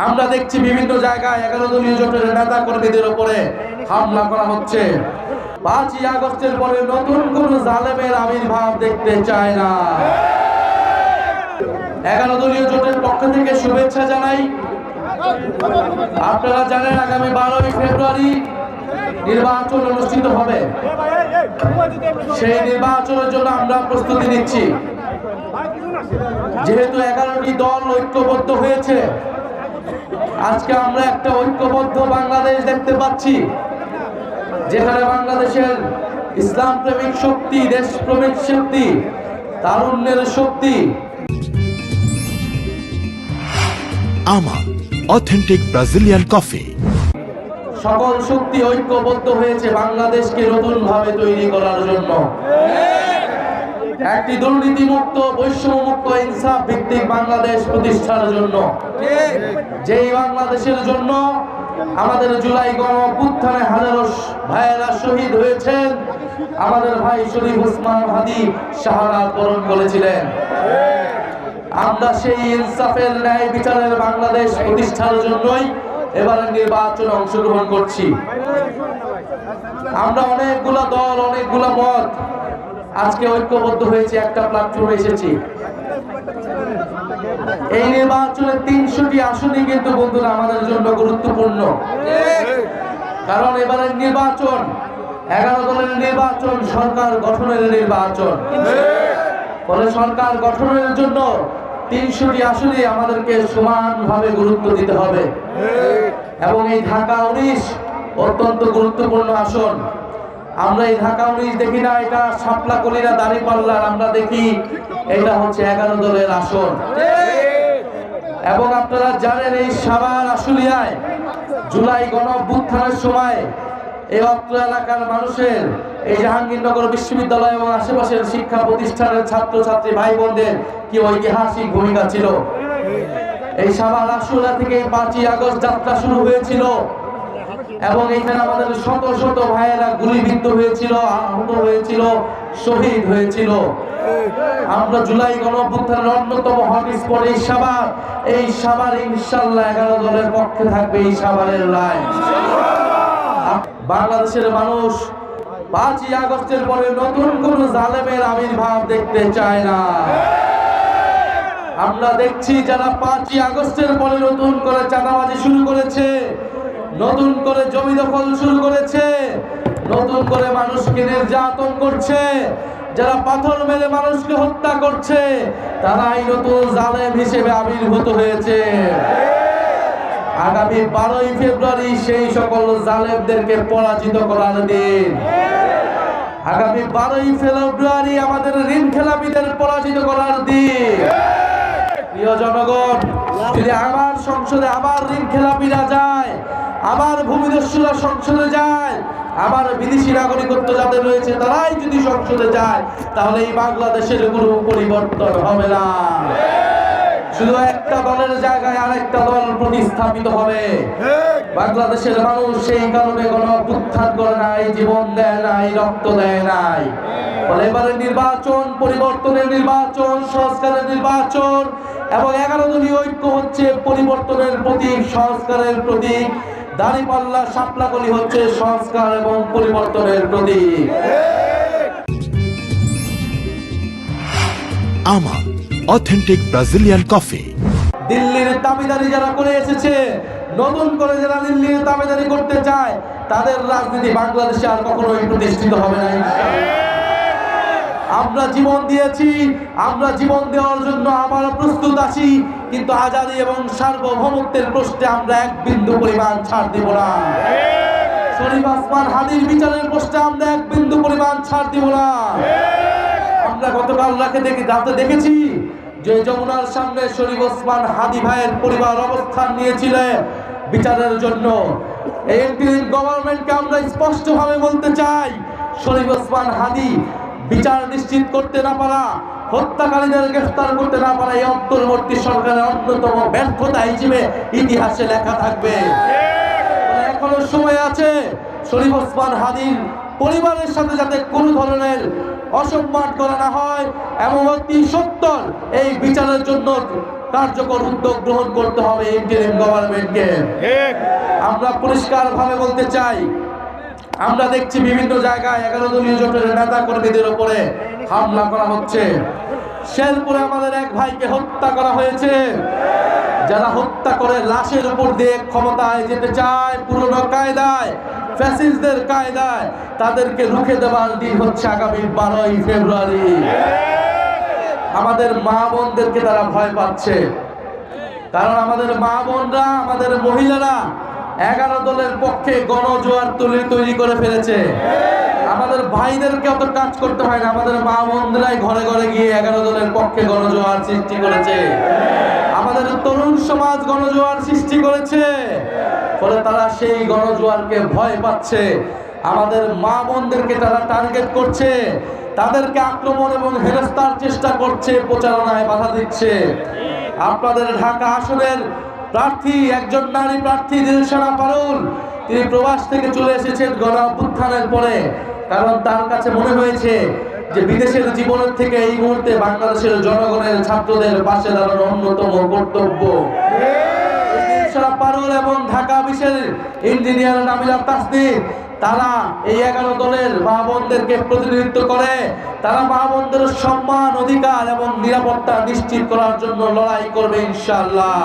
আমরা দেখছি বিভিন্ন জায়গায় 11 দলীয় জোটের নেতা কর্মীদের উপরে হামলা করা হচ্ছে। 5ই আগস্টের পরে নতুন কোন জালেমের আবির্ভাব দেখতে চায় না। 11 দলীয় জোটের পক্ষ থেকে শুভেচ্ছা জানাই। আপনারা জানেন আগামী 12ই ফেব্রুয়ারি নির্বাচন অনুষ্ঠিত হবে। সেই নির্বাচনের জন্য আমরা প্রস্তুতি নিচ্ছি। যেহেতু 11টি দল ঐক্যবদ্ধ হয়েছে, আজকে আমরা একটা ঐক্যবদ্ধ বাংলাদেশ দেখতে পাচ্ছি, যেখানে বাংলাদেশের ইসলাম প্রেমিক শক্তি, দেশপ্রেমিক শক্তি, তারুণ্যের শক্তি, আমা অথেন্টিক ব্রাজিলিয়ান কফি, সকল শক্তি ঐক্যবদ্ধ হয়েছে বাংলাদেশকে নতুন ভাবে তৈরি করার জন্য, একটি দুর্নীতিমুক্ত, বৈষম্যমুক্ত, ইনসাফ ভিত্তিক বাংলাদেশ প্রতিষ্ঠার জন্য। যেই বাংলাদেশের জন্য আমাদের জুলাই গণঅভ্যুত্থানে হাজারো ভাইয়েরা শহীদ হয়েছেন, আমাদের ভাই শরীফ ওসমান হাদি শাহাদাত বরণ করেছিলেন। আমরা সেই ইনসাফের, ন্যায় বিচারের বাংলাদেশ প্রতিষ্ঠার জন্যই এবারে নির্বাচনে অংশগ্রহণ করছি। আমরা অনেকগুলো দল, অনেকগুলো মত আজকে ঐক্যবদ্ধ হয়েছে, একটা প্ল্যাটফর্মে এসেছি। এই নির্বাচনের 300টি আসনই কিন্তু বন্ধুরা আমাদের জন্য গুরুত্বপূর্ণ, কারণ এবারের নির্বাচন 11 দলের নির্বাচন, সরকার গঠনের নির্বাচন। ফলে সরকার গঠনের জন্য 300টি আসনে আমাদেরকে সমানভাবে গুরুত্ব দিতে হবে। এবং এই ঢাকা 19 অত্যন্ত গুরুত্বপূর্ণ আসন। আমরা এই ঢাকা 19 দেখি না এটা শাপলা কলিরা দাঁড়িপাল্লার, আমরা দেখি এটা হচ্ছে 11 দলের আসন। এবং আপনারা জানেন এই সাভার আশুলিয়ায় জুলাই গণঅভ্যুত্থানের সময় এই অত্র এলাকার মানুষের, এই জাহাঙ্গীরনগর বিশ্ববিদ্যালয় এবং আশেপাশের শিক্ষা প্রতিষ্ঠানের ছাত্রছাত্রী ভাই বোনদের কি ঐতিহাসিক ভূমিকা ছিল। এই সাভার আশুলিয়া থেকে 5ই আগস্ট যাত্রা শুরু হয়েছিল এবং এখানে আমাদের শত শত ভাইয়েরা গুলিবিদ্ধ হয়েছিল, আহত হয়েছিল, শহীদ হয়েছিল। আমরা জুলাই গণঅভ্যুত্থানের অন্যতম হটস্পট এই সাভার ইনশাআল্লাহ 11 দলের পক্ষে থাকবে। এই সাভারের লাইন বাংলাদেশের মানুষ 5ই আগস্টের পরে নতুন কোন জালেমের আবির্ভাব দেখতে চায় না। আমরা দেখছি যারা 5ই আগস্টের পরে নতুন করে চাঁদাবাজি শুরু করেছে, নতুন করে জমি দখল শুরু করেছে, নতুন করে মানুষকে নির্যাতন করছে, যারা পাথর মেরে মানুষকে হত্যা করছে, তারাই নতুন জালেম হিসেবে আবির্ভূত হয়েছে। আগামী 12ই ফেব্রুয়ারি সেই সকল জালেমদেরকে পরাজিত করার দিন। আগামী 12ই ফেব্রুয়ারি আমাদের ঋণ খেলাপিদের পরাজিত করার দিন। প্রিয় জনগণ, যদি আবার সংসদে আবার ঋণ খেলাপিরা যায়, আবার ভূমিদস্যুরা সংসদে যায়, আবার বিদেশি নাগরিকত্ব যাদের রয়েছে তারাই যদি সংসদে যায়, তাহলে এই বাংলাদেশের কোনো পরিবর্তন হবে না। শুধু একটা দলের জায়গায় আরেকটা দল প্রতিস্থাপিত হবে। বাংলাদেশের মানুষ সেই কারণে গণঅভ্যুত্থান করে নাই, জীবন দেয় নাই, রক্ত দেয় নাই। ফলে এবারে নির্বাচন পরিবর্তনের নির্বাচন, সংস্কারের নির্বাচন এবং 11 দলীয় ঐক্য হচ্ছে পরিবর্তনের প্রতীক, সংস্কারের প্রতীক। দাঁড়িপাল্লা শাপলাকলি হচ্ছে সংস্কার এবং পরিবর্তনের প্রতীক। আমা অথেন্টিক ব্রাজিলিয়ান কফি। দিল্লির দাবিদারি যারা করে এসেছে, নতুন করে যারা দিল্লির দাবিদারি করতে চায়, তাদের রাজনীতি বাংলাদেশে আর কখনোই প্রতিষ্ঠিত হবে না। আমরা জীবন দিয়েছি, আমরা জীবন দেওয়ার জন্য আমরা প্রস্তুত আছি, কিন্তু আজাদী এবং সার্বভৌমত্বের প্রশ্নে আমরা এক বিন্দু পরিমাণ ছাড় দিব না। শরীফ ওসমান হাদির বিচারের প্রশ্নে আমরা এক বিন্দু পরিমাণ ছাড় দিব না। আমরা গতকাল রাতে দেখেছি যে যমুনার সামনে শরীফ ওসমান হাদি ভাইয়ের পরিবার অবস্থান নিয়েছিলেন বিচারের জন্য। এই গভর্নমেন্টকে আমরা স্পষ্টভাবে বলতে চাই, শরীফ ওসমান হাদি বিচার নিশ্চিত করতে না পারা, হত্যাকারীদের গ্রেফতার করতে না পারা এই অন্তর্বর্তী সরকারের অন্যতম ব্যর্থতা হিসেবে ইতিহাসে লেখা থাকবে। এখনো সময় আছে শরীফ ওসমান হাদির পরিবারের সাথে যাতে কোনো ধরনের অসম্মান করা না হয় এবং অতি সত্বর এই বিচারের জন্য কার্যকর উদ্যোগ গ্রহণ করতে হবে ইন্টারিম গভর্নমেন্টকে। আমরা পরিষ্কারভাবে বলতে চাই, আমরা দেখছি বিভিন্ন জায়গায় 11 দলীয় জোটের নেতা কর্মীদের উপরে হামলা করা হচ্ছে। শেরপুরে আমাদের এক ভাইকে হত্যা করা হয়েছে। যারা হত্যা করে লাশের উপর দিয়ে ক্ষমতায় যেতে চায় পুরনো কায়দায়, ফ্যাসিস্টদের কায়দায়, তাদেরকে রুখে দেওয়ার দিন হচ্ছে আগামী 12ই ফেব্রুয়ারি। আমাদের মা বোনদেরকে তারা ভয় পাচ্ছে, কারণ আমাদের মা বোনরা, আমাদের মহিলারা 11 দলের পক্ষে গণজোয়ার তৈরি করে ফেলেছে। আমাদের ভাইদেরকে অত কাজ করতে হয় না, আমাদের মা বোনরাই ঘরে ঘরে গিয়ে 11 দলের পক্ষে গণজোয়ার সৃষ্টি করেছে। আমাদের তরুণ সমাজ গণজোয়ার সৃষ্টি করেছে, ফলে তারা সেই গণজোয়ারকে ভয় পাচ্ছে। আমাদের মা বোনদেরকে তারা টার্গেট করছে, তাদেরকে আক্রমণ এবং হেনস্থার চেষ্টা করছে, প্রচারণায় বাধা দিচ্ছে। আপনাদের ঢাকা আসনের প্রার্থী, একজন নারী প্রার্থী দিলশানা পারুল, তিনি প্রবাস থেকে চলে এসেছেন গণ অভ্যুত্থানের পরে, কারণ তার কাছে মনে হয়েছে যে বিদেশের জীবনের থেকে এই মুহূর্তে বাংলাদেশের জনগণের, ছাত্রদের পাশে দাঁড়ানো অন্যতম কর্তব্য। দিলশানা পারুল এবং ঢাকা বিশ্ববিদ্যালয়ের ইঞ্জিনিয়ার নামিলা তাসনিম, তারা এই 11 দলের মা বোনদেরকে প্রতিনিধিত্ব করে। তারা মা বোনদের সম্মান, অধিকার এবং নিরাপত্তা নিশ্চিত করার জন্য লড়াই করবে ইনশাআল্লাহ।